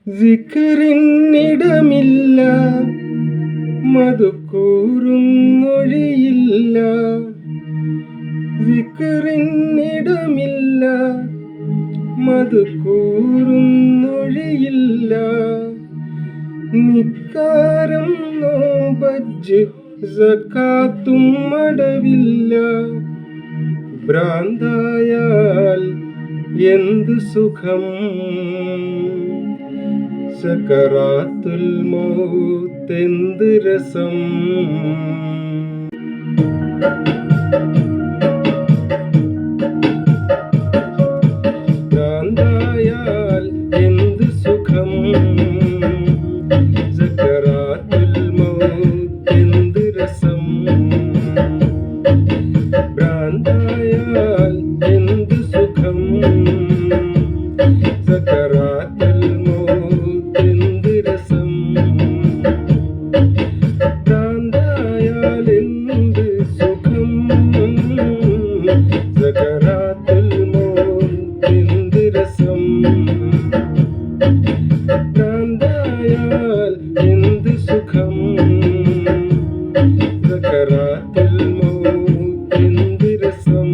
സിക്റിന്നിടമില്ല, മധുക്കൂറുന്നൊഴിയില്ല. സിക്റിന്നിടമില്ല, മധുക്കൂറുന്നൊഴിയില്ല. നിക്കാരം നോമ്പജ്ജ് സക്കാത്തും അടവില്ല. ഭ്രാന്തായാൽ എന്തു സുഖം, സകറാത്തുൽ മൗത്ത് രസം. ഭ്രാന്തായാൽ എന്തു സുഖം, സകറാത്തുൽ മൗത്ത് രസം. ഭ്രാന്തായാൽ എന്തു സുഖം, സകറാത്തുൽ മൗത്ത് രസം. ഭ്രാന്തായാൽ എന്ത് സുഖം, സകറാത്തുൽ മൗത്ത് രസം. ഭ്രാന്തായാൽ എന്ത് സുഖം, സകറാത്തുൽ മൗത്ത് രസം.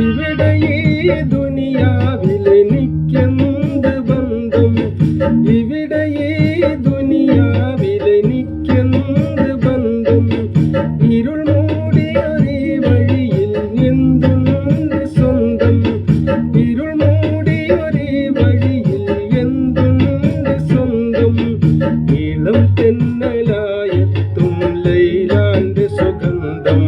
ഇവിടെ ഈ ദുനിയാവിലെനിക്കെന്ത് ബന്ധം, ഇവിടെ ഈ ദുനിയാവിലെനിക്കെന്ത് ബന്ധം. ഇരുൾ മൂടിയൊരീ വഴിയിൽ എന്തുണ്ട് സ്വന്തം, ഇരുൾ മൂടിയൊരീ വഴിയിൽ എന്തുണ്ട് സ്വന്തം. ഇളം തെന്നലായെത്തും ലൈലാന്റെ സുഗന്ധം,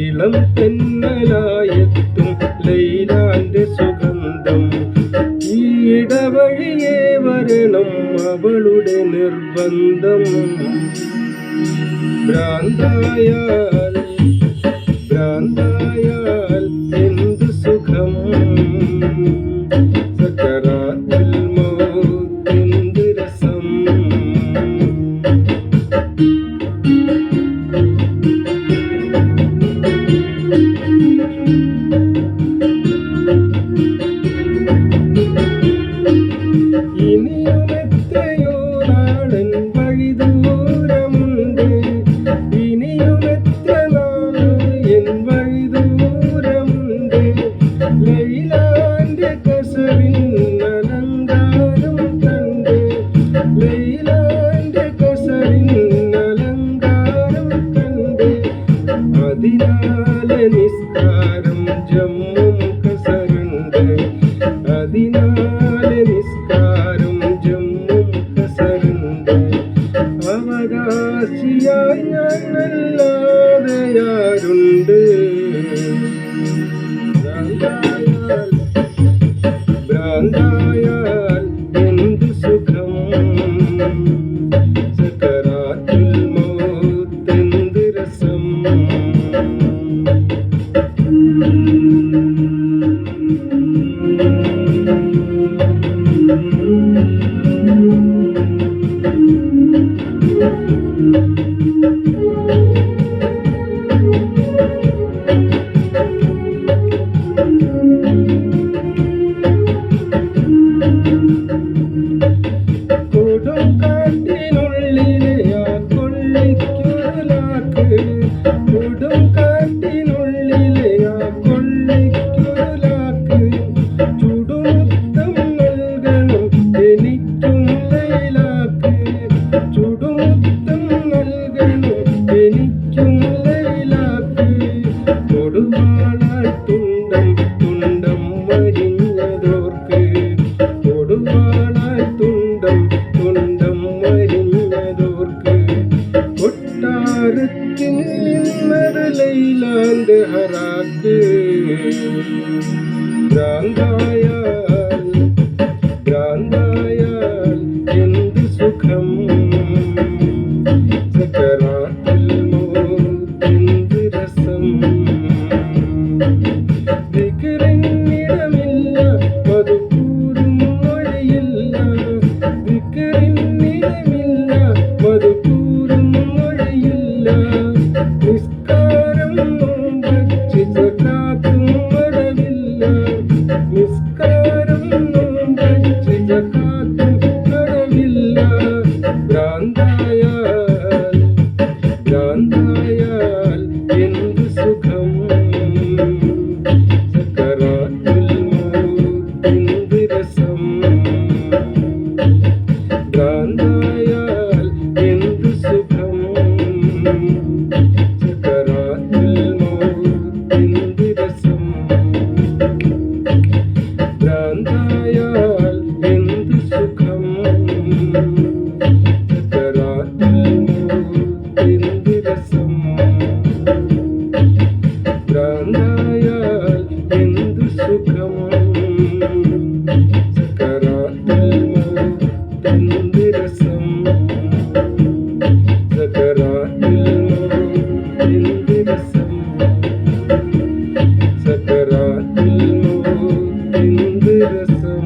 ഇളം തെന്നലായെത്തും ലൈലാന്റെ സുഗന്ധം. ഈ ഇടവഴിയേ വരണം അവളുടെ നിർബന്ധം. ഭ്രാന്തായാൽ ഭ്രാന്തായാൽ എന്തു സുഖം, സകറാത്തുൽ മൗത്ത് രസം. ഇനിയും എത്രയോ നാളൻ വഴി ദൂരമുണ്ട്, ഇനിയും എത്ര നാൾ എൻ വഴി ദൂരമുണ്ട്. ലൈലാന്റെ കസവിൻ അലങ്കാരം കണ്ട്, ലൈലാന്റെ കസവിൻ അലങ്കാരം കണ്ട്. അതിനാലെ നിസ്കാരം ജമ്മും കസറുണ്ട്, അതിനാലെ നിസ്കാരം ജമ്മും കസറുണ്ട്. അവകാശിയായി ഞാനല്ലാതെ ആരുണ്ട്. ഭ്രാന്തായാൽ ഭ്രാന്തായാൽ എന്തു സുഖം, സകറാത്തുൽ മൗത്ത് രസം. കൊടുങ്കാട്ടിനുള്ളിലെ ആ കൊള്ളിക്കുരുലാക്ക്, കൊടുങ്കാട്ടിനുള്ളിലെ ആ കൊള്ളിക്കുരുലാക്ക്. ചുടുമുത്തം നൽകണം എനിക്കും ലൈലാക്ക്, ചുടുമുത്തം നൽകണം എനിക്കും ലൈലാക്ക്. കൊടുവാളാൽ തുണ്ടം തുണ്ടം വരിഞ്ഞതോർക്ക്, കൊടുവാളാൽ തുണ്ടം തുണ്ടം വരിഞ്ഞതോർക്ക്. കൊട്ടാരത്തിൽ നിന്നത് ലൈലാന്റെ ഹറാക്ക്. ഭ്രാന്തായാൽ ഭ്രാന്തായാൽ എന്ത് സുഖം, സകറാത്തുൽ മൗത്ത് രസം. ദിക്റിന്നിടമില്ല, മധുക്കൂറുന്നൊഴിയില്ല. ദിക്റിന്നിടമില്ല, സക്കറാത്തുൽ മൗത്ത് രസം ഭ്രാന്തായാൽ എന്തു സുഖം സക്കറാത്തുൽ മൗത്ത് രസം സക്കറാത്തുൽ മൗത്ത് രസം സക്കറാത്തുൽ മൗത്ത് രസം